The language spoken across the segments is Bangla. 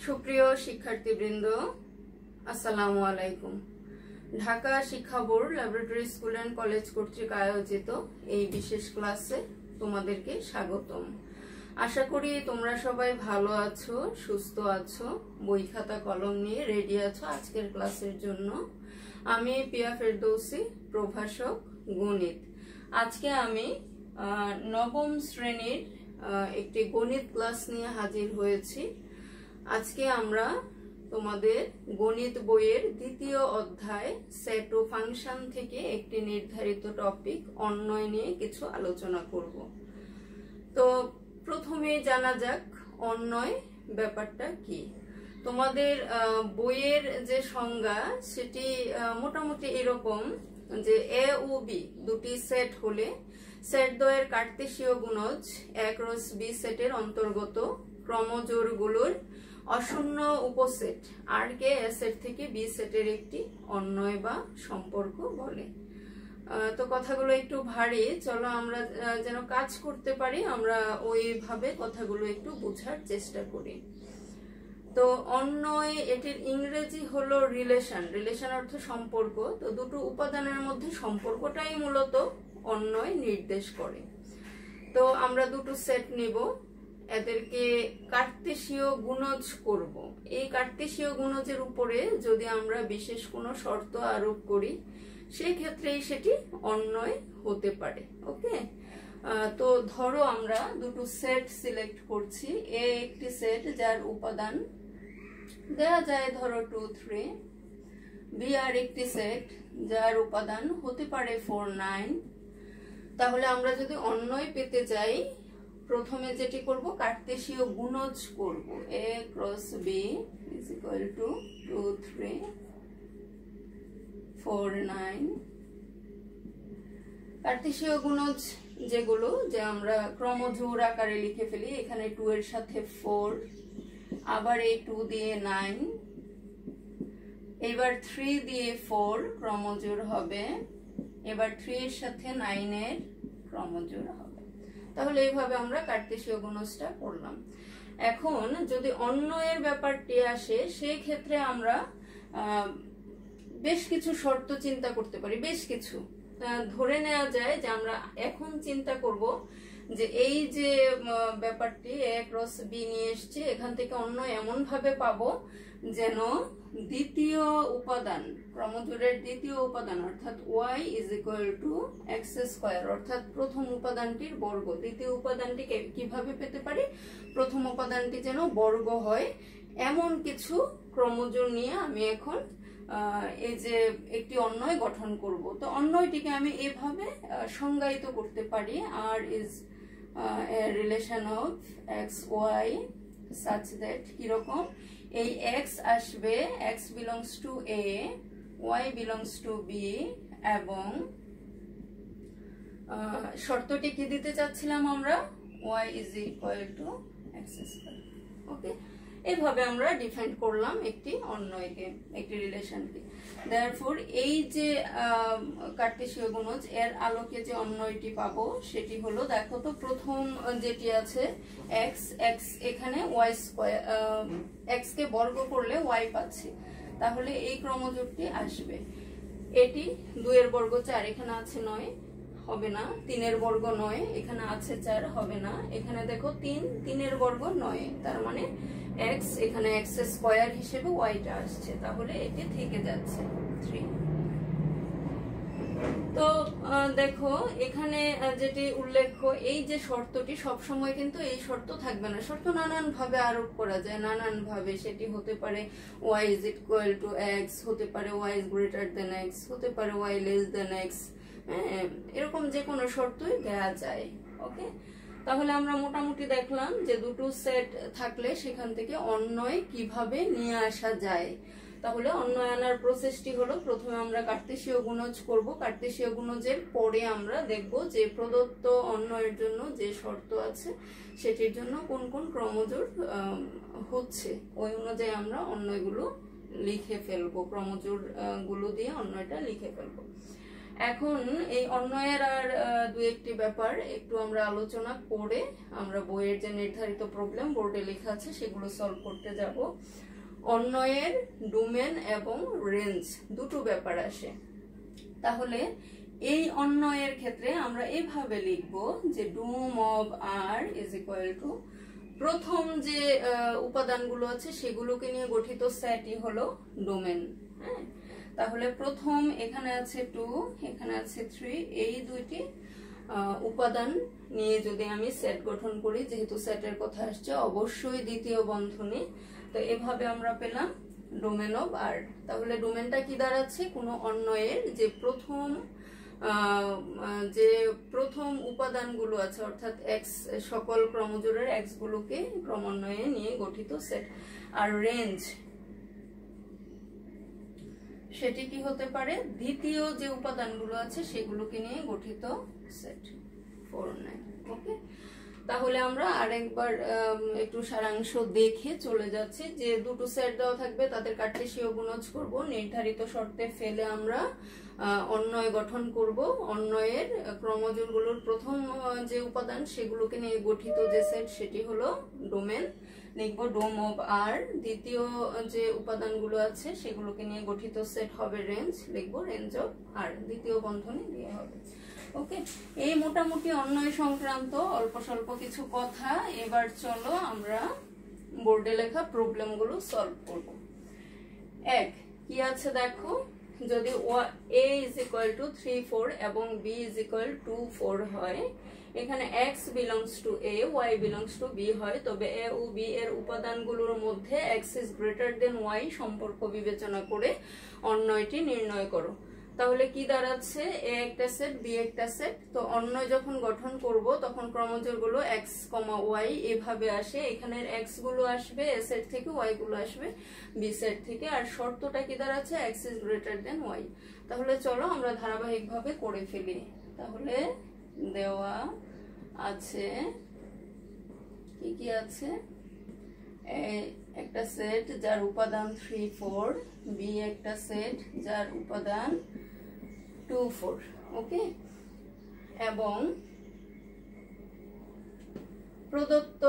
সুপ্রিয় শিক্ষার্থীবৃন্দ, আসসালামু আলাইকুম। ঢাকা শিক্ষা board laboratory school and college কর্তৃক আয়োজিত এই বিশেষ ক্লাসে তোমাদেরকে স্বাগতম। আশা করি তোমরা সবাই ভালো আছো, সুস্থ আছো, বই খাতা কলম নিয়ে রেডি আছো আজকের ক্লাসের জন্য। আমি পিয়া ফেরদৌসি, প্রভাষক গণিত। আজকে আমি নবম শ্রেণীর একটি গণিত ক্লাস নিয়ে হাজির হয়েছি। আজকে আমরা তোমাদের গণিত বইয়ের দ্বিতীয় অধ্যায় সেট ও ফাংশন থেকে একটি নির্ধারিত টপিক অন্বয় নিয়ে কিছু আলোচনা করব। তো প্রথমে জানা যাক অন্বয় ব্যাপারটা কি। তোমাদের বইয়ের যে সংজ্ঞা সেটি মোটামুটি এরকম যে এ ও বি দুটি সেট হলে সেট দ্বয়ের কার্তেশীয় গুণজ এ ক্রস বি সেটের অন্তর্গত ক্রমজোড়গুলোর অশূন্য উপসেট আর কে এ সেট থেকে বি সেটের একটি অন্বয় বা সম্পর্ক বলে। তো কথাগুলো একটু ভারী, চলো আমরা যেন কাজ করতে পারি আমরা ওইভাবে কথাগুলো একটু বোঝার চেষ্টা করি। তো অন্বয় এটির ইংরেজি হলো রিলেশন। রিলেশন অর্থ সম্পর্ক। তো দুটো উপাদানের মধ্যে সম্পর্কটাই মূলত অন্বয় নির্দেশ করে। তো আমরা দুটো সেট নিব, এদেরকে কার্তেশীয় গুণজ করব। এই কার্তেশীয় গুণজের উপরে যদি আমরা বিশেষ কোনো শর্ত আরোপ করি সেই ক্ষেত্রেই সেটি অন্বয় হতে পারে। ওকে, তো ধরো আমরা দুটো সেট সিলেক্ট করছি। এ একটি সেট যার উপাদান দেয়া যায় ধরো 2, 3। বি আর একটি সেট যার উপাদান হতে পারে 4, 9। তাহলে আমরা যদি অন্বয় পেতে চাই প্রথমে যেটি করব কার্তেশীয় গুণজ করব। A cross B is equal to 2, 3, 4, 9। কার্তেশীয় গুণজ যেগুলো যে আমরা ক্রমজোড় আকারে লিখে ফেলি, এখানে 2 এর সাথে 4, আবার এই 2 দিয়ে 9, এবার 3 দিয়ে 4 ক্রমজোড় হবে, এবার 3 এর সাথে 9 এর ক্রমজোড় হবে। তাহলে এইভাবে আমরা কার্তেশীয় গুণজটা করলাম। এখন যদি অন্বয়ের ব্যাপারটি আসে সেই ক্ষেত্রে আমরা বেশ কিছু শর্ত চিন্তা করতে পারি। বেশ কিছু ধরে নেওয়া যায় যে আমরা এখন চিন্তা করব যে এই যে ব্যাপারটি এ ক্রস বি নিয়ে এসছি, এখান থেকে অন্যয় এমন ভাবে পাবো যেন দ্বিতীয় উপাদান, ক্রমজোড়ের দ্বিতীয় উপাদান অর্থাৎ y is equal two x square, অর্থাৎ প্রথম উপাদানটির বর্গ। দ্বিতীয় উপাদানটিকে কিভাবে পেতে পারি? প্রথম উপাদানটি যেন বর্গ হয় এমন কিছু ক্রমজোড় নিয়ে আমি এখন এই যে একটি অন্বয় গঠন করব। তো অন্বয়টিকে আমি এভাবে সংজ্ঞায়িত করতে পারি, R is a relation of X Y such that কিরকম এই x আসবে x belongs to a, y belongs to b, এবং শর্তটি কি দিতে চাচ্ছিলাম আমরা? y is equal to x square। ওকে, এইভাবে আমরা ডিফাইন করলাম একটি অন্বয়কে, একটি রিলেশনকে। দেয়ারফর এই যে কার্তেশীয় গুণজ এর আলোকে যে অন্বয়টি পাবো সেটি হলো, দেখো তো প্রথম যেটি আছে x, এখানে y স্কয়ার, x কে বর্গ করলে y পাচ্ছি, তাহলে এই ক্রমজোড়টি আসবে। এটি 2 এর বর্গ 4, এখানে আছে 9, হবে না। 3 এর বর্গ 9, এখানে আছে 4, হবে না। এখানে দেখো 3 এর বর্গ 9, তার মানে x, এখানে x স্কয়ার হিসেবে y টা আসছে, তাহলে এটি থেকে যাচ্ছে 3। তো দেখো এখানে যেটি উল্লেখ্য, এই যে শর্তটি সব সময় কিন্তু এই শর্ত থাকবে না। শর্ত নানান ভাবে আরোপ করা যায়, নানান ভাবে। সেটি হতে পারে y is equal to x, হতে পারে y is greater than x, হতে পারে y less than x, এরকম যে কোনো শর্তই দেয়া যায়। ওকে, তাহলে আমরা মোটামুটি দেখলাম যে দুটো সেট থাকলে সেখান থেকে অন্বয় কিভাবে নিয়ে আসা যায়। তাহলে অন্বয় আনার প্রসেসটি হলো, প্রথমে আমরা কার্তেশীয় গুণজ করব। কার্তেশীয় গুণজের পরে আমরা দেখব যে প্রদত্ত অন্বয়ের জন্য যে শর্ত আছে সেটির জন্য কোন কোন ক্রমজোড় হচ্ছে, ওই অনুযায়ী আমরা অন্বয়গুলো লিখে ফেলবো, ক্রমজোড় গুলো দিয়ে অন্বয়টা লিখে ফেলবো। এখন এই অন্বয়ের আর দু একটি ব্যাপার একটু আমরা আলোচনা করে আমরা বইয়ের যে নির্ধারিত প্রবলেম বোর্ডে লেখা আছে সেগুলো সলভ করতে যাব। অন্বয়ের ডোমেন এবং রেঞ্জ দুটো ব্যাপার আসে। তাহলে এই অন্বয়ের ক্ষেত্রে আমরা এভাবে লিখব যে dom of R is equal to প্রথম যে উপাদানগুলো আছে সেগুলোকে নিয়ে গঠিত সেটই হলো ডোমেন। হ্যাঁ, তাহলে প্রথম এখানে আছে 2, এখানে আছে 3, এই দুইটি উপাদান নিয়ে যদি আমি সেট গঠন করি, যেহেতু সেটের কথা আসছে অবশ্যই দ্বিতীয় বন্ধনী, তো এভাবে আমরা পেলাম ডোমেন অফ আর। তাহলে ডোমেনটা কি দাঁড়াচ্ছে? কোনো অন্বয়ের যে প্রথম উপাদানগুলো আছে অর্থাৎ এক্স, সকল ক্রমজোড়ের এক্স গুলোকে ক্রমান্বয়ে নিয়ে গঠিত সেট। আর রেঞ্জ সেটি কি হতে পারে? দ্বিতীয় যে উপাদানগুলো আছে সেগুলোকে নিয়ে গঠিত সেট। 4, 9। ওকে, তাহলে আমরা আরেকবার একটু সারাংশ দেখে চলে যাচ্ছি। যে দুটো সেট দেওয়া থাকবে তাদের কার্টেসীয় গুণজ করব, নির্ধারিত শর্তে ফেলে আমরা অন্বয় গঠন করব। অন্বয়ের ক্রমজোড়গুলোর প্রথম যে উপাদান সেগুলোকে নিয়ে গঠিত যে সেট সেটি হলো ডোমেন, লিখব ডোম অফ আর। দ্বিতীয় যে উপাদানগুলো আছে সেগুলোকে নিয়ে গঠিত সেট হবে রেঞ্জ, লিখব রেঞ্জ অফ আর, দ্বিতীয় বন্ধনী দিয়ে হবে। ওকে, এই মোটামুটি অন্বয় সংক্রান্ত অল্প স্বল্প কিছু কথা। এবার চলো আমরা বোর্ডে লেখা প্রবলেম গুলো সলভ করব। এক কি আছে দেখো, যদি a is equal to 3, 4 এবং b is equal to 4 হয়, এখানে x belongs to a, y belongs to b হয়, তবে a ও b এর উপাদানগুলোর মধ্যে x is greater than y সম্পর্ক বিবেচনা করে অন্বয়টি নির্ণয় করো। তাহলে কি দাঁড়াচ্ছে? a একটা সেট, b একটা সেট। তো অন্বয় যখন গঠন করব তখন ক্রমজোড়গুলো x, y এভাবে আসে। এখানের x গুলো আসবে a সেট থেকে, y গুলো আসবে b সেট থেকে। আর শর্তটা কি দাঁড়াচ্ছে? x is greater than y। তাহলে চলো আমরা ধারাবাহিকভাবে করে ফেলি। তাহলে দেওয়া আছে কি কি আছে? একটা সেট যার উপাদান 3, 4, b একটা সেট যার উপাদান 2, 4। ওকে, এবং প্রদত্ত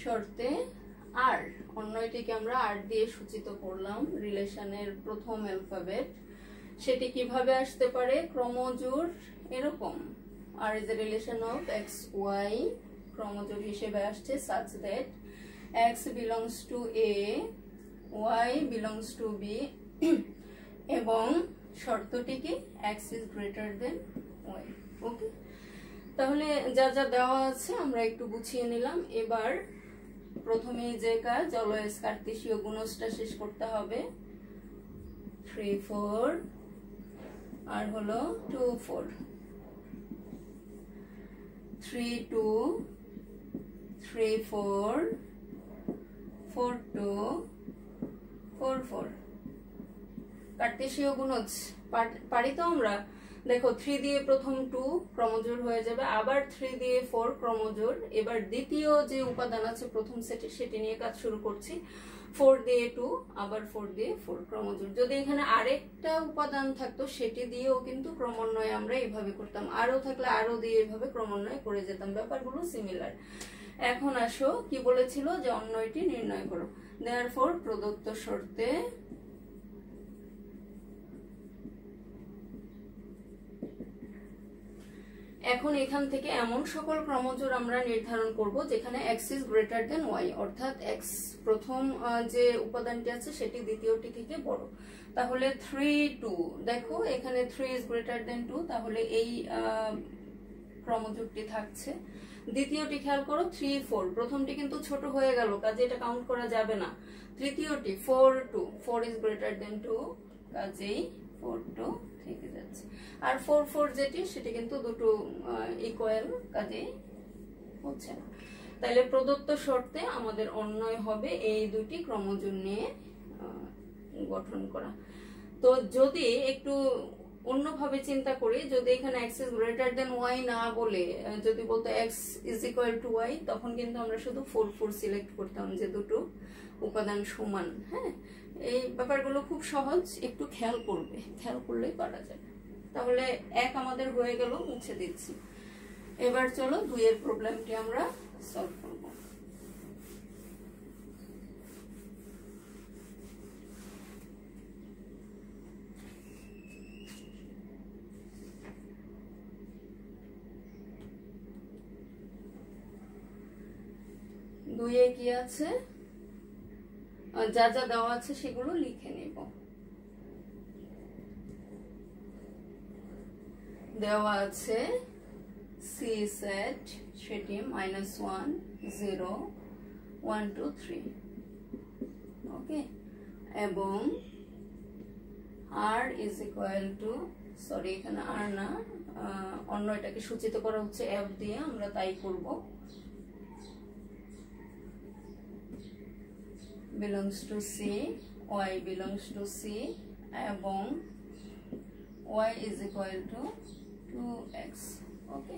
শর্তে আর, অন্যটিকে আমরা আর দিয়ে সূচিত করলাম, রিলেশনের প্রথম অ্যালফাবেট। সেটি কিভাবে আসতে পারে? ক্রমজোড় এরকম, R is a relation of X Y, ক্রমজোড় হিসেবে আসছে such that x belongs to a, y belongs to b এবং শর্তটি কি? x is greater than y। ওকে, তাহলে যা যা দেওয়া আছে আমরা একটু গুছিয়ে নিলাম। এবার প্রথমে যে কাজ, অলওয়েজ কার্তেশীয় গুণজটা শেষ করতে হবে। 3, 4 আর হলো 2, 4, 3, 2, 3, 4, 4, 2, 4, 4। কার্তেশীয় গুণজ পারি তো আমরা? দেখো 3 দিয়ে প্রথম 2 ক্রমজোড় হয়ে যাবে, আবার 3 দিয়ে 4 ক্রমজোড়। এবার দ্বিতীয় যে উপাদান আছে প্রথম সেটে সেটি নিয়ে কাজ শুরু করছি। 4 দিয়ে 2, আবার 4 দিয়ে 4 ক্রমজোড়। যদি এখানে আরেকটা উপাদান থাকতো সেটি দিয়েও কিন্তু ক্রমান্বয়ে আমরা এইভাবে করতাম, আরো থাকলে আরো দিয়ে এইভাবে ক্রমান্বয়ে করে যেতাম। ব্যাপারগুলো সিমিলার। এখন আসো কি বলেছিল? যে অন্বয়টি নির্ণয় করো। দেয়ারফর প্রদত্ত শর্তে এখন এখান থেকে এমন সকল ক্রমজোড় আমরা নির্ধারণ করব যেখানে x is greater than y, অর্থাৎ x প্রথম যে উপাদানটি আছে সেটি দ্বিতীয়টি থেকে বড়। তাহলে 3, 2, দেখো এখানে 3 is greater than 2, তাহলে এই ক্রমজোড়টি থাকছে। দ্বিতীয়টি খেয়াল করো 3, 4, প্রথমটি কিন্তু ছোট হয়ে গেল, কাজে এটা কাউন্ট করা যাবে না। তৃতীয়টি 4, 2, 4 is greater than 2, কাজেই 4, 2 থেকে যাচ্ছে। আর 4, 4 যেটি সেটি কিন্তু দুটো ইকুয়াল, কাজেই হচ্ছে না। তাহলে প্রদত্ত শর্তে আমাদের অন্বয় হবে এই দুটি ক্রমজোড় নিয়ে গঠন করা। তো যদি একটু অন্যভাবে চিন্তা করি, যদি এখানে x is greater than y না বলে যদি বলতো x is equal to y, তখন কিন্তু আমরা শুধু 4 সিলেক্ট করতাম যে দুটো উপাদান সমান। হ্যাঁ, এই ব্যাপারগুলো খুব সহজ, একটু খেয়াল করলেই পারা যাবে। তাহলে 1 আমাদের হয়ে গেল, মুছে দিচ্ছি। এবার চলো 2 এর প্রবলেমটি আমরা সলভ করব। দুইয়ে কি আছে, যা যা দেওয়া আছে সেগুলো লিখে নেব। দেওয়া আছে সি সেট, সেটি -1 0 1 2 3, ওকে, এবং r is equal two, sorry এখানে r না, অন্য এটাকে সূচিত করা হচ্ছে f দিয়ে, আমরা তাই করব, belongs to C, y belongs to C, এবং y is equal to 2x, ওকে।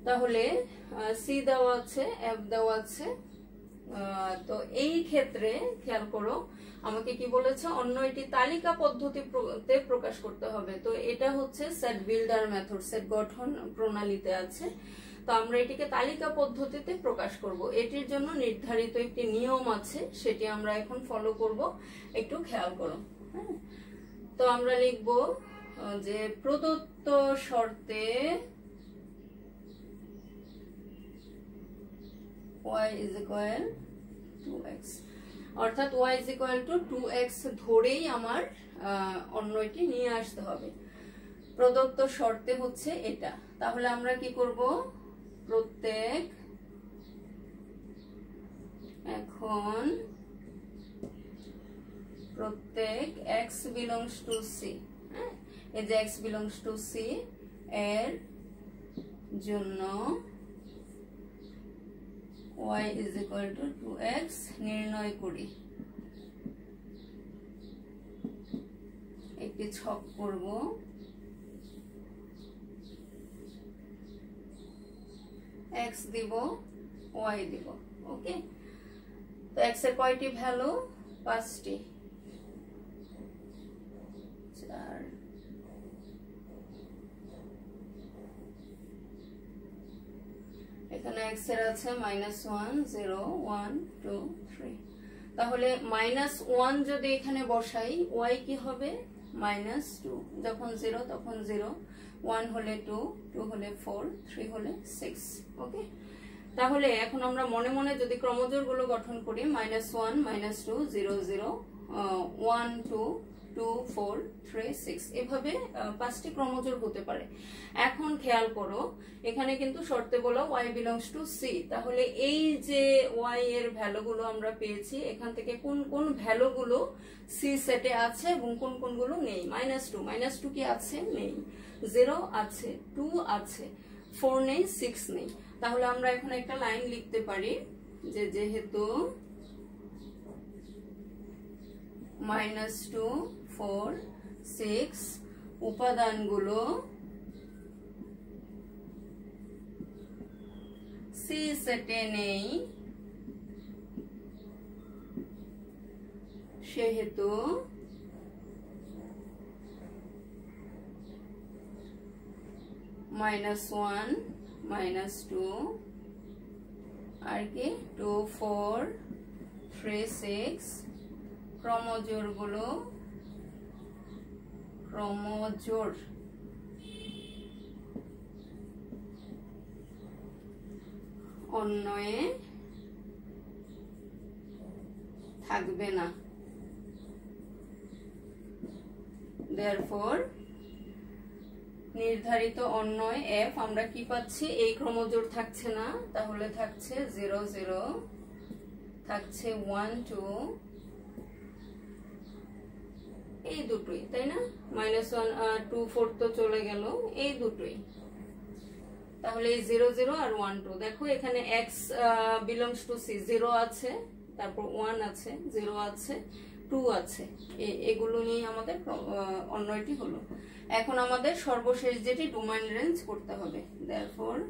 তাহলে C দেওয়া আছে, f দেওয়া আছে, তো এই ক্ষেত্রে খেয়াল করো আমাকে কি বলেছে, অন্য এটি তালিকা পদ্ধতিতে প্রকাশ করতে হবে। তো এটা হচ্ছে সেট বিল্ডার মেথড, সেট গঠন প্রণালীতে আছে। তো আমরা এটিকে তালিকা পদ্ধতিতে প্রকাশ করব। এটির জন্য নির্ধারিত একটি নিয়ম আছে, সেটি আমরা এখন ফলো করব, একটু খেয়াল করো। হ্যাঁ, তো আমরা লিখব যে প্রদত্ত শর্তে y is equal to x, অর্থাৎ y is equal to 2x ধরেই আমার অন্য এটি নিয়ে আসতে হবে। প্রদত্ত শর্তে হচ্ছে এটা। তাহলে আমরা কি করব, প্রত্যেক, এখন প্রত্যেক x belongs to C, হ্যাঁ, এই যে x belongs to C এর জন্য y is equal to 2x নির্ণয় করি। একটি ছক করব, x দিব, y দিব, ওকে। তো x এর কয়টি ভ্যালু, 5টি, 4, এখানে x এর আছে -1 0 1 2 3। তাহলে -1 যদি এখানে বসাই, y কি হবে, -2, যখন 0 তখন 0, 1 হলে 2, 2 হলে 4, 3 হলে 6, ওকে। তাহলে এখন আমরা মনে মনে যদি ক্রমজোড়গুলো গঠন করি, -1 -2 0 0 1 2 2 4 3 6, এভাবে 5টি ক্রমজোড় হতে পারে। এখন খেয়াল করো এখানে কিন্তু শর্তে বলা y belongs to C, তাহলে এই যে y এর ভ্যালুগুলো আমরা পেয়েছি, এখান থেকে কোন কোন ভ্যালুগুলো C সেটে আছে এবং কোন কোনগুলো নেই। -2 কি আছে, নেই। 0 আছে, 2 আছে, 4 নেই, 6 নেই। তাহলে আমরা এখন একটা লাইন লিখতে পারি যে যেহেতু -2 4 6 উপাদানগুলো C সেটে নেই, সেহেতু -1 -2 আর কি 2 4 3 6 ক্রমজোড়গুলো ক্রমজোড় অন্যয়ে থাকবে না। therefore নির্ধারিত অন্যয় f আমরা কি পাচ্ছি, এই ক্রমজোড় থাকছে না, তাহলে থাকছে 0 0, থাকছে 1 2, এই দুটোই, তাই না, -1 2 4 তো চলে গেল, এই দুটোই। তাহলে এই 0 0 আর 1 2, দেখো এখানে x belongs to C 0 আছে, তারপর 1 আছে, 0 আছে, টু আছে, এগুলো নিয়ে আমাদের অন্যটি হলো। এখন আমাদের সর্বশেষ যেটি ডোমেইন রেঞ্জ করতে হবে। therefore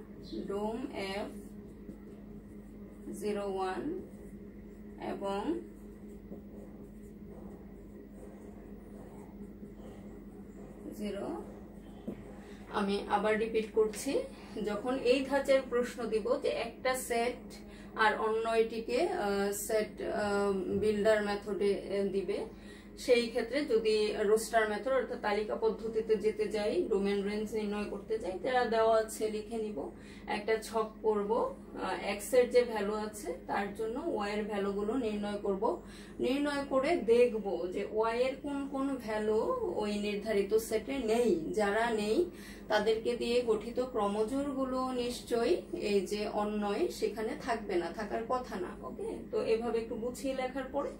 ডোম f 01 এবং আমি আবার রিপিট করছি, যখন এই ধাঁচের প্রশ্ন দিব যে একটা সেট আর অন্য এটিকে সেট বিল্ডার মেথডে দিবে, সেই ক্ষেত্রে যদি রোস্টার মেথড অর্থাৎ তালিকা পদ্ধতিতে যেতে যাই, ডোমেন রেঞ্জ নির্ণয় করতে যাই, তারা দেওয়া আছে লিখে নিব, একটা ছক করব, এক্স এর যে ভ্যালু আছে তার জন্য ওয়াই এর ভ্যালুগুলো নির্ণয় করব, নির্ণয় করে দেখব যে ওয়াই এর কোন কোন ভ্যালু ওই নির্ধারিত সেটে নেই, যারা নেই তাদেরকে দিয়ে গঠিত ক্রমজোড়গুলো নিশ্চয়ই এই যে অন্যয় সেখানে থাকবে না, থাকার কথা না। ওকে, তো এভাবে একটু গুছিয়ে লেখার পরে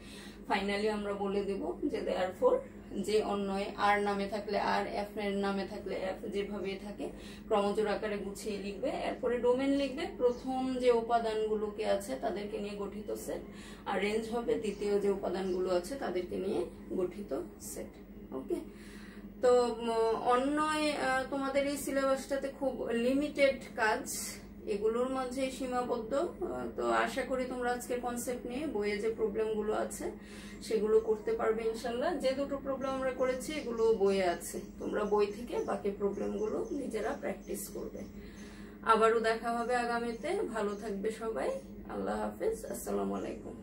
ফাইনালি আমরা বলে দেব যে therefore যে অন্যয় আর নামে থাকলে আর, এফ এর নামে থাকলে এফ, যেভাবে থাকে ক্রমজোড় আকারে গুছিয়ে লিখবে। এরপরে ডোমেন লিখবে, প্রথম যে উপাদানগুলোকে আছে তাদেরকে নিয়ে গঠিত সেট, আর রেঞ্জ হবে দ্বিতীয় যে উপাদানগুলো আছে তাদেরকে নিয়ে গঠিত সেট। ওকে, তো অন্যয় তোমাদের এই সিলেবাসটাতে খুব লিমিটেড কাজ, এগুলোর মাঝে সীমাবদ্ধ। তো আশা করি তোমরা আজকের কনসেপ্ট নিয়ে বইয়ে যে প্রবলেমগুলো আছে সেগুলো করতে পারবে ইনশাল্লাহ। যে দুটো প্রবলেম আমরা করেছি এগুলো বইয়ে আছে, তোমরা বই থেকে বাকি প্রবলেমগুলো নিজেরা প্র্যাকটিস করবে। আবারও দেখা হবে আগামীতে, ভালো থাকবে সবাই, আল্লাহ হাফেজ, আসসালামু আলাইকুম।